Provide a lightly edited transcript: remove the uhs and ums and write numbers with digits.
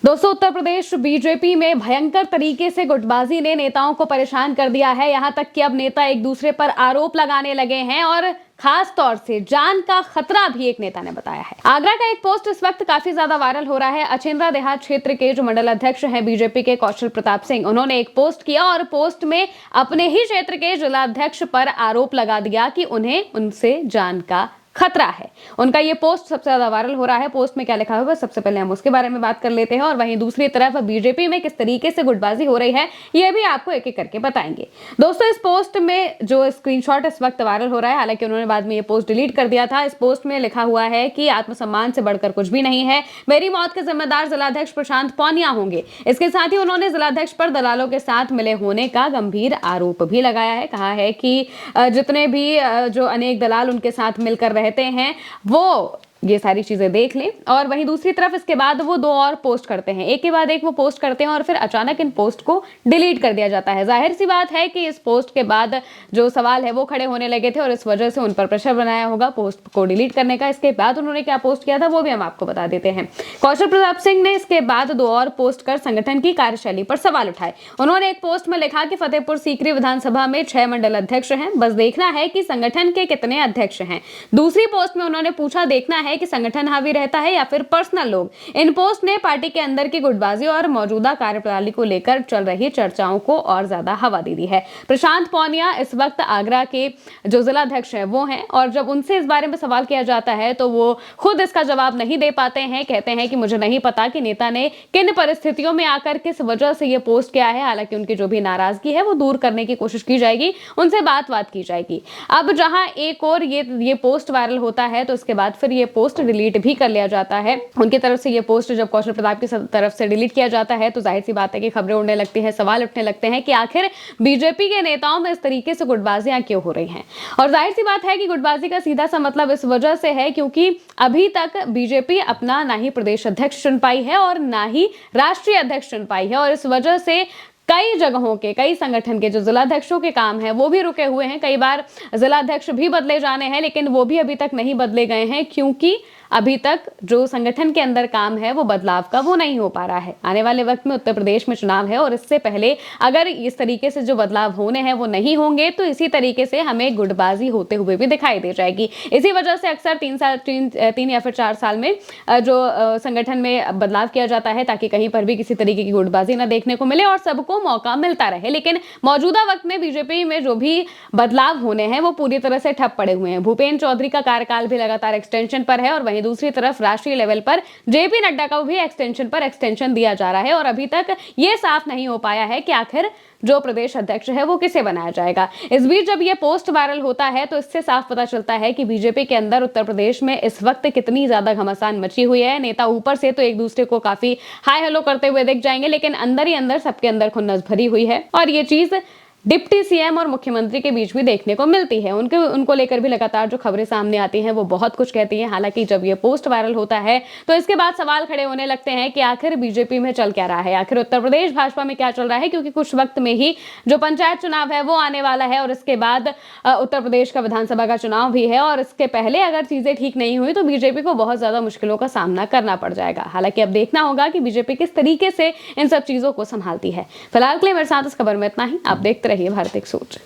दोस्तों, उत्तर प्रदेश बीजेपी में भयंकर तरीके से गुटबाजी ने नेताओं को परेशान कर दिया है। यहां तक कि अब नेता एक दूसरे पर आरोप लगाने लगे हैं और खास तौर से जान का खतरा भी एक नेता ने बताया है। आगरा का एक पोस्ट इस वक्त काफी ज्यादा वायरल हो रहा है। अचेंद्रा देहात क्षेत्र के जो मंडल अध्यक्ष हैं बीजेपी के कौशल प्रताप सिंह, उन्होंने एक पोस्ट किया और पोस्ट में अपने ही क्षेत्र के जिलाध्यक्ष पर आरोप लगा दिया कि उन्हें उनसे जान का खतरा है। उनका ये पोस्ट सबसे ज्यादा वायरल हो रहा है। पोस्ट में क्या लिखा हुआ है, सबसे पहले हम उसके बारे में बात कर लेते हैं और वहीं दूसरी तरफ बीजेपी में किस तरीके से गुटबाजी हो रही है ये भी आपको एक एक करके बताएंगे। दोस्तों, इस पोस्ट में जो स्क्रीनशॉट इस वक्त वायरल हो रहा है, हालांकि उन्होंने बाद में ये पोस्ट डिलीट कर दिया था। इस पोस्ट में लिखा हुआ है कि आत्मसम्मान से बढ़कर कुछ भी नहीं है, मेरी मौत के जिम्मेदार जिलाध्यक्ष प्रशांत पौनिया होंगे। इसके साथ ही उन्होंने जिलाध्यक्ष पर दलालों के साथ मिले होने का गंभीर आरोप भी लगाया है। कहा है कि जितने भी जो अनेक दलाल उनके साथ मिलकर रहते हैं वो ये सारी चीजें देख लें। और वहीं दूसरी तरफ इसके बाद वो दो और पोस्ट करते हैं, एक के बाद एक वो पोस्ट करते हैं और फिर अचानक इन पोस्ट को डिलीट कर दिया जाता है। जाहिर सी बात है कि इस पोस्ट के बाद जो सवाल है वो खड़े होने लगे थे और इस वजह से उन पर प्रेशर बनाया होगा पोस्ट को डिलीट करने का। इसके बाद उन्होंने क्या पोस्ट किया था वो भी हम आपको बता देते हैं। कौशल प्रताप सिंह ने इसके बाद दो और पोस्ट कर संगठन की कार्यशैली पर सवाल उठाए। उन्होंने एक पोस्ट में लिखा कि फतेहपुर सीकरी विधानसभा में 6 मंडल अध्यक्ष हैं, बस देखना है कि संगठन के कितने अध्यक्ष हैं। दूसरी पोस्ट में उन्होंने पूछा, देखना है कि संगठन हावी रहता है या फिर पर्सनल लोग। इन पोस्ट ने पार्टी के अंदर की गुटबाजी और मौजूदा कार्यप्रणाली को लेकर चल रही चर्चाओं को और ज्यादा हवा दे दी है। प्रशांत पौनिया इस वक्त आगरा के जो जिलाध्यक्ष हैं वो हैं और जब उनसे इस बारे में सवाल किया जाता है तो वो खुद इसका जवाब नहीं दे पाते हैं। कहते हैं कि मुझे नहीं पता कि नेता ने किन परिस्थितियों में आकर किस वजह से ये पोस्ट किया है। हालांकि उनकी जो भी नाराजगी है वो दूर करने की कोशिश की जाएगी, उनसे बात की जाएगी। अब जहां एक और ये पोस्ट वायरल होता है तो इसके बाद फिर ये पोस्ट डिलीट भी कर लिया जाता है। उनकी तरफ से ये पोस्ट जब कौशल प्रताप की तरफ से डिलीट किया जाता है तो जाहिर सी बात है कि खबरें उड़ने लगती हैं, सवाल उठने लगते हैं कि आखिर बीजेपी के नेताओं में इस तरीके से गुटबाजियां क्यों हो रही हैं। और जाहिर सी बात है कि गुटबाजी का सीधा सा मतलब इस वजह से है क्योंकि अभी तक बीजेपी अपना ना ही प्रदेश अध्यक्ष चुन पाई है और ना ही राष्ट्रीय अध्यक्ष चुन पाई है और इस वजह से कई जगहों के कई संगठन के जो जिलाध्यक्षों के काम हैं वो भी रुके हुए हैं। कई बार जिलाध्यक्ष भी बदले जाने हैं लेकिन वो भी अभी तक नहीं बदले गए हैं क्योंकि अभी तक जो संगठन के अंदर काम है वो बदलाव का वो नहीं हो पा रहा है। आने वाले वक्त में उत्तर प्रदेश में चुनाव है और इससे पहले अगर इस तरीके से जो बदलाव होने हैं वो नहीं होंगे तो इसी तरीके से हमें गुटबाजी होते हुए भी दिखाई दे जाएगी। इसी वजह से अक्सर 3 या फिर 4 साल में जो संगठन में बदलाव किया जाता है ताकि कहीं पर भी किसी तरीके की गुटबाजी ना देखने को मिले और सबको मौका मिलता रहे। लेकिन मौजूदा वक्त में बीजेपी में जो भी बदलाव होने हैं वो पूरी तरह से ठप पड़े हुए हैं। भूपेंद्र चौधरी का कार्यकाल भी लगातार एक्सटेंशन पर है और वहीं दूसरी तरफ राष्ट्रीय लेवल पर जेपी नड्डा का भी एक्सटेंशन पर एक्सटेंशन दिया जा रहा है और अभी तक ये साफ नहीं हो पाया है कि आखिर जो प्रदेश अध्यक्ष है वो किसे बनाया जाएगा। इस बीच जब ये पोस्ट वायरल होता है तो इससे साफ पता चलता है कि बीजेपी के अंदर उत्तर प्रदेश में इस वक्त कितनी ज्यादा घमासान मची हुई है। नेता ऊपर से तो एक दूसरे को काफी हाय हेलो करते हुए दिख जाएंगे लेकिन अंदर ही अंदर सबके अंदर खुन्नस भरी हुई है और ये चीज डिप्टी सीएम और मुख्यमंत्री के बीच भी देखने को मिलती है। उनको लेकर भी लगातार जो खबरें सामने आती हैं वो बहुत कुछ कहती हैं। हालांकि जब ये पोस्ट वायरल होता है तो इसके बाद सवाल खड़े होने लगते हैं कि आखिर बीजेपी में चल क्या रहा है, आखिर उत्तर प्रदेश भाजपा में क्या चल रहा है, क्योंकि कुछ वक्त में ही जो पंचायत चुनाव है वो आने वाला है और इसके बाद उत्तर प्रदेश का विधानसभा का चुनाव भी है और इसके पहले अगर चीजें ठीक नहीं हुई तो बीजेपी को बहुत ज्यादा मुश्किलों का सामना करना पड़ जाएगा। हालांकि अब देखना होगा कि बीजेपी किस तरीके से इन सब चीजों को संभालती है। फिलहाल के लिए मेरे साथ इस खबर में इतना ही। आप देखते रहिए भारत एक सोच।